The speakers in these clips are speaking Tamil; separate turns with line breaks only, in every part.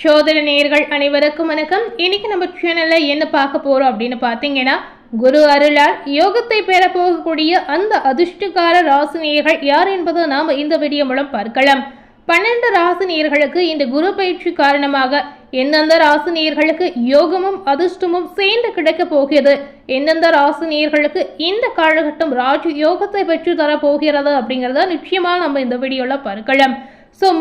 சோதர நேயர்கள் அனைவருக்கும் வணக்கம். இன்னைக்கு நம்ம சேனல்ல என்ன பார்க்க போறோம் அப்படின்னு பாத்தீங்கன்னா, குரு அருளால் யோகத்தை பெற போகக்கூடிய அந்த அதிர்ஷ்டக்கார ராசி நேயர்கள் யார் என்பதை நாம இந்த வீடியோ மூலம் பார்க்கலாம். 12 ராசி நேயர்களுக்கு இந்த குரு பயிற்சி காரணமாக எந்தெந்த ராசி நேயர்களுக்கு யோகமும் அதிர்ஷ்டமும் சேர்ந்து கிடைக்க போகிறது, எந்தெந்த ராசி நேயர்களுக்கு இந்த காலகட்டம் ராஜ யோகத்தை பெற்று தர போகிறது அப்படிங்கிறத நிச்சயமா நம்ம இந்த வீடியோல பார்க்கலாம்.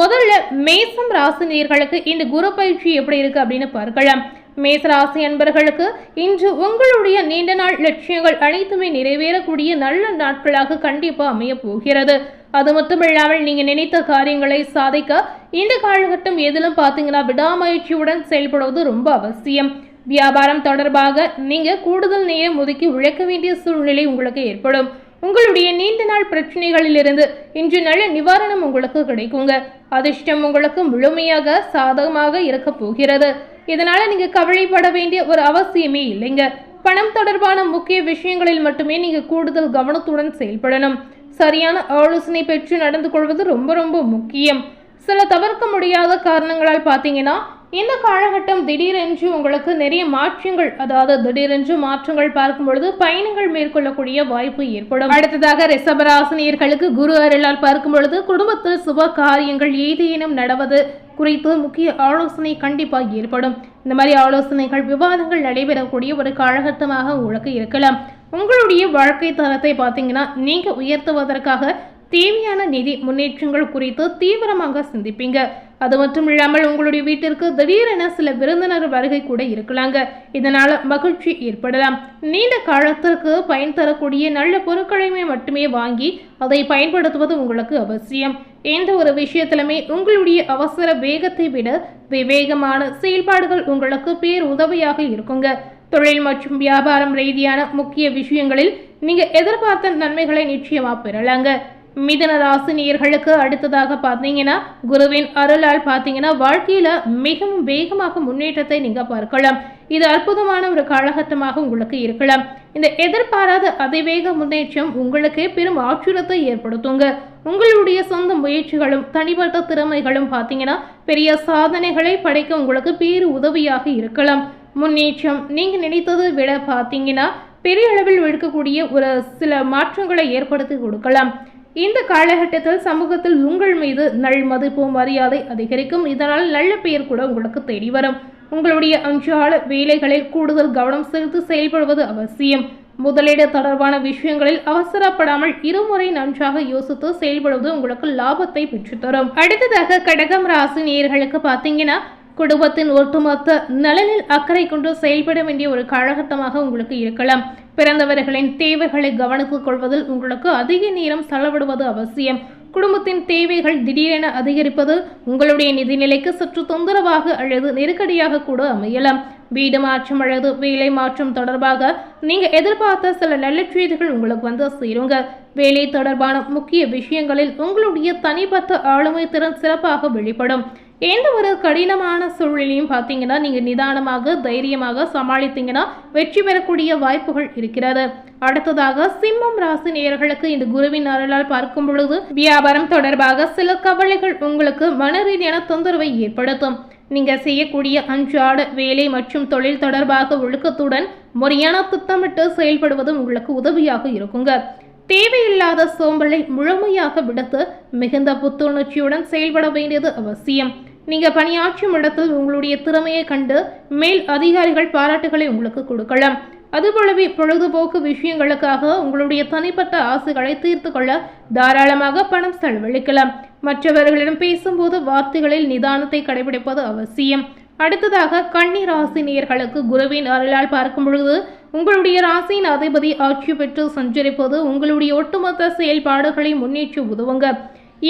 முதல்ல மேசம் ராசி நேயர்களுக்கு இந்த குரு பயிற்சி எப்படி இருக்கு அப்படின்னு பார்க்கலாம். மேச ராசி அன்பர்களுக்கு இன்று உங்களுடைய நீண்ட நாள் லட்சியங்கள் அனைத்துமே நிறைவேறக்கூடிய நல்ல நாட்களாக கண்டிப்பா அமைய போகிறது. அது மட்டும் இல்லாமல் நீங்க நினைத்த காரியங்களை சாதிக்க இந்த காலகட்டம் எதிலும் பார்த்தீங்கன்னா விடாமுயற்சியுடன் செயல்படுவது ரொம்ப அவசியம். வியாபாரம் தொடர்பாக நீங்க கூடுதல் நேரம் ஒதுக்கி உழைக்க வேண்டிய சூழ்நிலை உங்களுக்கு ஏற்படும். உங்களுடைய நீண்ட நாள் பிரச்சனைகளிலிருந்து இன்று நல்ல நிவாரணம் உங்களுக்கு கிடைக்குங்க. அதிர்ஷ்டம் உங்களுக்கு முழுமையாக சாதகமாக இருக்க போகிறது. இதனால நீங்க கவலைப்பட வேண்டிய ஒரு அவசியமே இல்லைங்க. பணம் தொடர்பான முக்கிய விஷயங்களில் மட்டுமே நீங்க கூடுதல் கவனத்துடன் செயல்படணும். சரியான ஆலோசனை பெற்று நடந்து கொள்வது ரொம்ப ரொம்ப முக்கியம். சில தவிர்க்க முடியாத காரணங்களால் பார்த்தீங்கன்னா இந்த காலகட்டம் திடீரென்று உங்களுக்கு நிறைய மாற்றங்கள், அதாவது திடீரென்று மாற்றங்கள் பார்க்கும் பொழுது பயணங்கள் மேற்கொள்ளக்கூடிய வாய்ப்பு ஏற்படும். அடுத்ததாக ரிஷபராசினியர்களுக்கு குரு அருளால் பார்க்கும் பொழுது குடும்பத்தில் சுப காரியங்கள் ஏதேனும் நடவது குறித்து முக்கிய ஆலோசனை கண்டிப்பாக ஏற்படும். இந்த மாதிரி ஆலோசனைகள் விவாதங்கள் நடைபெறக்கூடிய ஒரு காலகட்டமாக உங்களுக்கு இருக்கலாம். உங்களுடைய வாழ்க்கை தரத்தை பார்த்தீங்கன்னா நீங்க உயர்த்துவதற்காக தேவையான நிதி முன்னேற்றங்கள் குறித்து தீவிரமாக சிந்திப்பீங்க. அது மட்டும் இல்லாமல் உங்களுடைய வீட்டிற்கு திடீரென சில விருந்தினர் வருகை கூட இருக்கலாங்க. இதனால மகிழ்ச்சி ஏற்படலாம். நீண்ட காலத்திற்கு பயன் தரக்கூடிய நல்ல பொருட்களையுமே மட்டுமே வாங்கி அதை பயன்படுத்துவது உங்களுக்கு அவசியம். எந்த ஒரு விஷயத்திலுமே உங்களுடைய அவசர வேகத்தை விட விவேகமான செயல்பாடுகள் உங்களுக்கு பேர் உதவியாக இருக்குங்க. தொழில் மற்றும் வியாபாரம் ரீதியான முக்கிய விஷயங்களில் நீங்க எதிர்பார்த்த நன்மைகளை நிச்சயமா பெறலாங்க. மிதுன ராசி நேயர்களுக்கு அடுத்ததாக பார்த்தீங்கன்னா குருவின் அருளால் பார்த்தீங்கன்னா வாழ்க்கையில மிகவும் வேகமாக முன்னேற்றத்தை நீங்க பார்க்கலாம். இது அற்புதமான ஒரு காலகட்டமாக உங்களுக்கு இருக்கலாம். இந்த எதிர்பாராத அதிவேக முன்னேற்றம் உங்களுக்கு பெரும் ஆச்சரியத்தை ஏற்படுத்துங்க. உங்களுடைய சொந்த முயற்சிகளும் தனிப்பட்ட திறமைகளும் பார்த்தீங்கன்னா பெரிய சாதனைகளை படைக்க உங்களுக்கு பேரு உதவியாக இருக்கலாம். முன்னேற்றம் நீங்க நினைத்ததை விட பார்த்தீங்கன்னா பெரிய அளவில் எடுக்கக்கூடிய ஒரு சில மாற்றங்களை ஏற்படுத்தி கொடுக்கலாம். இந்த காலகட்டத்தில் சமூகத்தில் உங்கள் மீது நல் மதிப்பு மரியாதை அதிகரிக்கும். இதனால் நல்ல பெயர் கூட உங்களுக்கு தேடி வரும். உங்களுடைய அன்றாட வேலைகளில் கூடுதல் கவனம் செலுத்தி செயல்படுவது அவசியம். முதலீடு தொடர்பான விஷயங்களில் அவசரப்படாமல் இருமுறை நன்றாக யோசித்து செயல்படுவது உங்களுக்கு லாபத்தை பெற்றுத்தரும். அடுத்ததாக கடகம் ராசி நேயர்களுக்கு பார்த்தீங்கன்னா குடும்பத்தின் ஒட்டுமொத்த நலனில் அக்கறை கொண்டு செயல்பட வேண்டிய ஒரு காலகட்டமாக உங்களுக்கு இருக்கலாம். பிறந்தவர்களின் தேவைகளை கவனித்துக் கொள்வதில் உங்களுக்கு அதிக நேரம் செலவிடுவது அவசியம். குடும்பத்தின் தேவைகள் திடீரென அதிகரிப்பது உங்களுடைய நிதிநிலைக்கு சற்று தொந்தரவாக அல்லது நெருக்கடியாக கூட அமையலாம். வீடு மாற்றம் அல்லது வேலை மாற்றம் தொடர்பாக நீங்க எதிர்பார்த்த சில நல்ல செய்திகள் உங்களுக்கு வந்து சேருங்க. வேலை தொடர்பான முக்கிய விஷயங்களில் உங்களுடைய தனிப்பட்ட ஆளுமை திறன் சிறப்பாக வெளிப்படும். எந்த ஒரு கடினமான சூழ்நிலையும் பார்த்தீங்கன்னா நீங்க நிதானமாக தைரியமாக சமாளித்தீங்கன்னா வெற்றி பெறக்கூடிய வாய்ப்புகள் இருக்கிறது. அடுத்ததாக சிம்மம் ராசி நேயர்களுக்கு இந்த குருவின் அருளால் பார்க்கும் பொழுது வியாபாரம் தொடர்பாக சில கவலைகள் உங்களுக்கு மன ரீதியான தொந்தரவை ஏற்படுத்தும். நீங்க செய்யக்கூடிய அன்றாட வேலை மற்றும் தொழில் தொடர்பாக ஒழுக்கத்துடன் முறையான திட்டமிட்டு செயல்படுவது உங்களுக்கு உதவியாக இருக்குங்க. தேவையில்லாத சோம்பலை முழுமையாக விடுத்து மிகுந்த புத்துணர்ச்சியுடன் செயல்பட வேண்டியது அவசியம். நீங்க பணியாற்றும் இடத்தில் உங்களுடைய திறமையை கண்டு மேல் அதிகாரிகள் பாராட்டுகளை உங்களுக்கு கொடுக்கலாம். அதுபோலவே பொழுதுபோக்கு விஷயங்களுக்காக உங்களுடைய தனிப்பட்ட ஆசைகளை தீர்த்து கொள்ள தாராளமாக பணம் செலவழிக்கலாம். மற்றவர்களிடம் பேசும்போது வார்த்தைகளில் நிதானத்தை கடைபிடிப்பது அவசியம். அடுத்ததாக கன்னி ராசி நேயர்களுக்கு குருவின் அருளால் பார்க்கும் பொழுது உங்களுடைய ராசியின் அதிபதி ஆட்சி பெற்று சஞ்சரிப்பது உங்களுடைய ஒட்டுமொத்த செயல்பாடுகளை முன்னேற்றி உதவுங்க.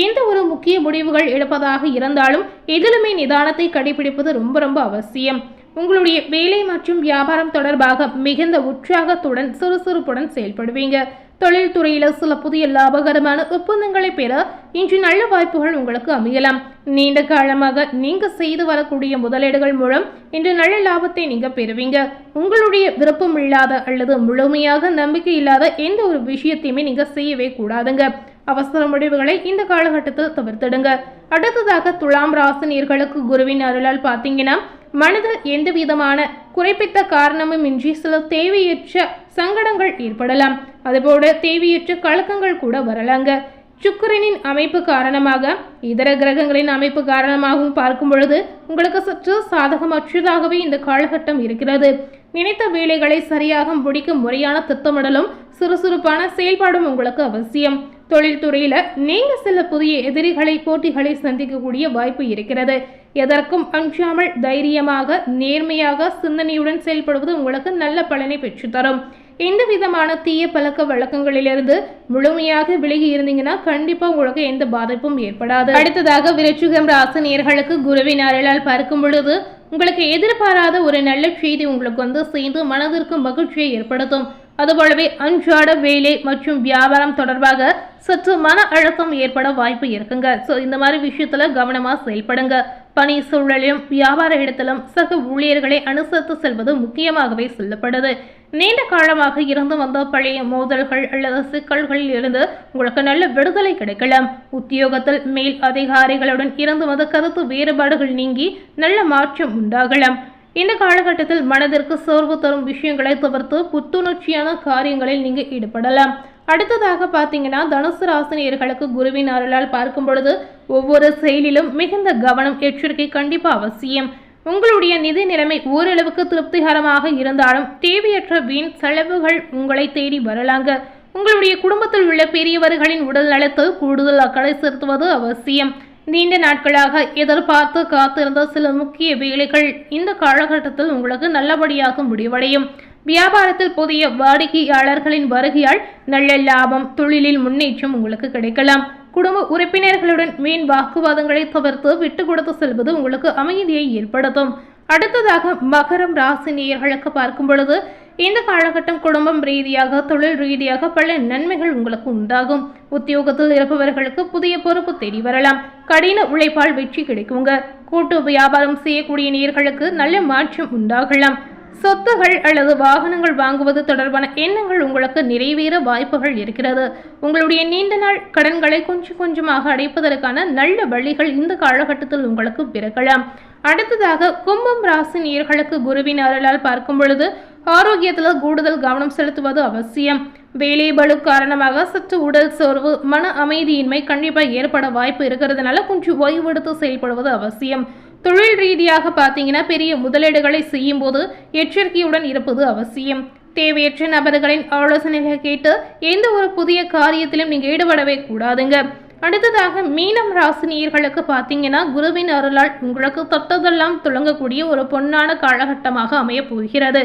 எந்த ஒரு முக்கிய முடிவுகள் எடுப்பதாக இருந்தாலும் எதிலுமே நிதானத்தை கடைபிடிப்பது ரொம்ப ரொம்ப அவசியம். உங்களுடைய வேலை மற்றும் வியாபாரம் தொடர்பாக மிகுந்த உற்சாகத்துடன் சுறுசுறுப்புடன் செயல்படுவீங்க. தொழில் துறையில சில புதிய லாபகரமான ஒப்பந்தங்களை பெற இன்று நல்ல வாய்ப்புகள் உங்களுக்கு அமையலாம். நீண்ட காலமாக நீங்க செய்து வரக்கூடிய முதலீடுகள் மூலம் இன்று நல்ல லாபத்தை நீங்க பெறுவீங்க. உங்களுடைய விருப்பம் இல்லாத அல்லது முழுமையாக நம்பிக்கை இல்லாத எந்த ஒரு விஷயத்தையுமே நீங்க செய்யவே கூடாதுங்க. அவசர முடிவுகளை இந்த காலகட்டத்தில் தவிர்த்திடுங்க. அடுத்ததாக துலாம் ராசினியர்களுக்கு குருவின் அருளால் பார்த்தீங்கன்னா மனதில் எந்த விதமான குறிப்பிட்ட காரணமும் இன்றி சில தேவையற்ற சங்கடங்கள் ஏற்படலாம். அதுபோல தேவையற்ற கலக்கங்கள் கூட வரலாங்க. சுக்கிரனின் அமைப்பு காரணமாக இதர கிரகங்களின் அமைப்பு காரணமாகவும் பார்க்கும் பொழுது உங்களுக்கு சற்று சாதகமற்றதாகவே இந்த காலகட்டம் இருக்கிறது. நினைத்த வேலைகளை சரியாக முடிக்கும் முறையான திட்டமிடலும் சுறுசுறுப்பான செயல்பாடும் உங்களுக்கு அவசியம். தொழில்துறையில நீங்க சில புதிய எதிரிகளை போட்டிகளை சந்திக்கக்கூடிய வாய்ப்பு இருக்கிறது. எதற்கும் அஞ்சாமல் தைரியமாக நேர்மையாக சிந்தனையுடன் செயல்படுவது உங்களுக்கு நல்ல பலனை பெற்றுத்தரும். எந்த விதமான தீய பழக்க வழக்கங்களிலிருந்து முழுமையாக விலகி இருந்தீங்கன்னா கண்டிப்பா உங்களுக்கு எந்த பாதிப்பும் ஏற்படாது. அடுத்ததாக விருச்சிகம் ராசினியர்களுக்கு குருவின் அருளால் பார்க்கும் பொழுது உங்களுக்கு எதிர்பாராத ஒரு நல்ல செய்தி உங்களுக்கு சேர்ந்து மனதிற்கு மகிழ்ச்சியை ஏற்படுத்தும். அதுபோலவே அன்றாட வேலை மற்றும் வியாபாரம் தொடர்பாக சற்று மன அழுத்தம் ஏற்பட வாய்ப்பு இருக்குங்க. ஸோ இந்த மாதிரி விஷயத்துல கவனமா செயல்படுங்க. பணி சூழலிலும் வியாபார இடத்திலும் சக ஊழியர்களை அனுசரித்து செல்வது முக்கியமாகவே சொல்லப்படுது. நீண்ட காலமாக இருந்து வந்த பழைய மோதல்கள் அல்லது சிக்கல்களில் இருந்து உங்களுக்கு நல்ல விடுதலை கிடைக்கலாம். உத்தியோகத்தில் மேல் அதிகாரிகளுடன் இருந்து வந்த கருத்து வேறுபாடுகள் நீங்கி நல்ல மாற்றம் உண்டாகலாம். இந்த காலகட்டத்தில் மனதிற்கு சோர்வு தரும் விஷயங்களை தவிர்த்து புத்துணர்ச்சியான காரியங்களில் நீங்க ஈடுபடலாம். அடுத்ததாக பார்த்தீங்கன்னா தனுசு ராசினியர்களுக்கு குருவின் அருளால் பார்க்கும் பொழுது ஒவ்வொரு செயலிலும் மிகுந்த கவனம் எச்சரிக்கை கண்டிப்பா அவசியம். உங்களுடைய நிதி நிலைமை ஓரளவுக்கு திருப்திகரமாக இருந்தாலும் தேவையற்ற வீண் செலவுகள் உங்களை தேடி வரலாங்க. உங்களுடைய குடும்பத்தில் உள்ள பெரியவர்களின் உடல் நலத்தில் கூடுதல் அக்கறை செலுத்துவது அவசியம். நீண்ட நாட்களாக எதிர்பார்த்து காத்திருந்த சில முக்கிய வேலைகள் இந்த காலகட்டத்தில் உங்களுக்கு நல்லபடியாக முடிவடையும். வியாபாரத்தில் புதிய வாடிக்கையாளர்களின் வருகையால் நல்ல லாபம், தொழிலில் முன்னேற்றம் உங்களுக்கு கிடைக்கலாம். குடும்ப உறுப்பினர்களுடன் வீண் வாக்குவாதங்களை தவிர்த்து விட்டு கொடுத்து செல்வது உங்களுக்கு அமைதியை ஏற்படுத்தும். அடுத்ததாக மகரம் ராசி நேயர்களுக்கு பார்க்கும் பொழுது இந்த காலகட்டம் குடும்பம் ரீதியாக தொழில் ரீதியாக பல நன்மைகள் உங்களுக்கு உண்டாகும். உத்தியோகத்தில் இருப்பவர்களுக்கு புதிய பொறுப்பு தேடி வரலாம். கடின உழைப்பால் வெற்றி கிடைக்குங்க. கூட்டு வியாபாரம் செய்யக்கூடிய நேயர்களுக்கு நல்ல மாற்றம் உண்டாகலாம். சொத்துகள் அல்லது வாகனங்கள் வாங்குவது தொடர்பான எண்ணங்கள் உங்களுக்கு நிறைவேற வாய்ப்புகள் இருக்கிறது. உங்களுடைய நீண்ட நாள் கடன்களை கொஞ்சம் கொஞ்சமாக அடைப்பதற்கான நல்ல வழிகள் இந்த காலகட்டத்தில் உங்களுக்கு பிறக்கலாம். அடுத்ததாக கும்பம் ராசி நேயர்களுக்கு குருவின் அருளால் பார்க்கும் பொழுது ஆரோக்கியத்தில் கூடுதல் கவனம் செலுத்துவது அவசியம். வேலை பளு காரணமாக சற்று உடல் சோர்வு, மன அமைதியின்மை கண்டிப்பாக ஏற்பட வாய்ப்பு இருக்கிறதுனால கொஞ்சம் ஓய்வெடுத்து செயல்படுவது அவசியம். தொழில் ரீதியாக பார்த்தீங்கன்னா பெரிய முதலீடுகளை செய்யும் போது எச்சரிக்கையுடன் இருப்பது அவசியம். தேவையற்ற நபர்களின் ஆலோசனைகளை கேட்டு எந்த ஒரு புதிய காரியத்திலும் நீங்க ஈடுபடவே கூடாதுங்க. அடுத்ததாக மீனம் ராசினியர்களுக்கு பார்த்தீங்கன்னா குருவின் அருளால் உங்களுக்கு தொட்டதெல்லாம் துளங்கக்கூடிய ஒரு பொன்னான காலகட்டமாக அமைய போகிறது.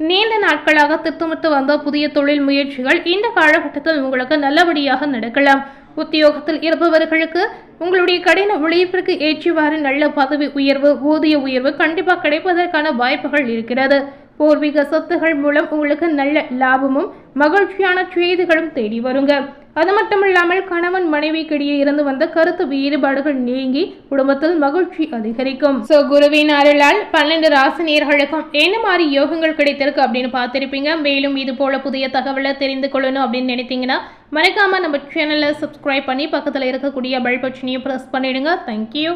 நீண்ட நாட்களாக திட்டமிட்டு வந்த புதிய தொழில் முயற்சிகள் இந்த காலகட்டத்தில் உங்களுக்கு நல்லபடியாக நடக்கலாம். உத்தியோகத்தில் இருப்பவர்களுக்கு உங்களுடைய கடின உழைப்பிற்கு ஏற்றவாறு நல்ல பதவி உயர்வு, ஊதிய உயர்வு கண்டிப்பாக கிடைப்பதற்கான வாய்ப்புகள் இருக்கிறது. பூர்வீக சொத்துகள் மூலம் உங்களுக்கு நல்ல லாபமும் மகிழ்ச்சியான செய்திகளும் தேடி வருங்க. அது மட்டுமில்லாமல் கணவன் மனைவிக்கிடையே இருந்து வந்த கருத்து வேறுபாடுகள் நீங்கி குடும்பத்தில் மகிழ்ச்சி அதிகரிக்கும். சோ குருவின் அருளால் 12 ராசினியர்களுக்கும் என்ன மாதிரி யோகங்கள் கிடைத்திருக்கு அப்படின்னு பார்த்திருப்பீங்க. மேலும் இது போல புதிய தகவலை தெரிந்து கொள்ளணும் அப்படின்னு நினைத்தீங்கன்னா மறக்காம நம்ம சேனலை சப்ஸ்கிரைப் பண்ணி பக்கத்தில் இருக்கக்கூடிய பெல் பட்டனையும் பிரஸ் பண்ணிடுங்க. தேங்க்யூ.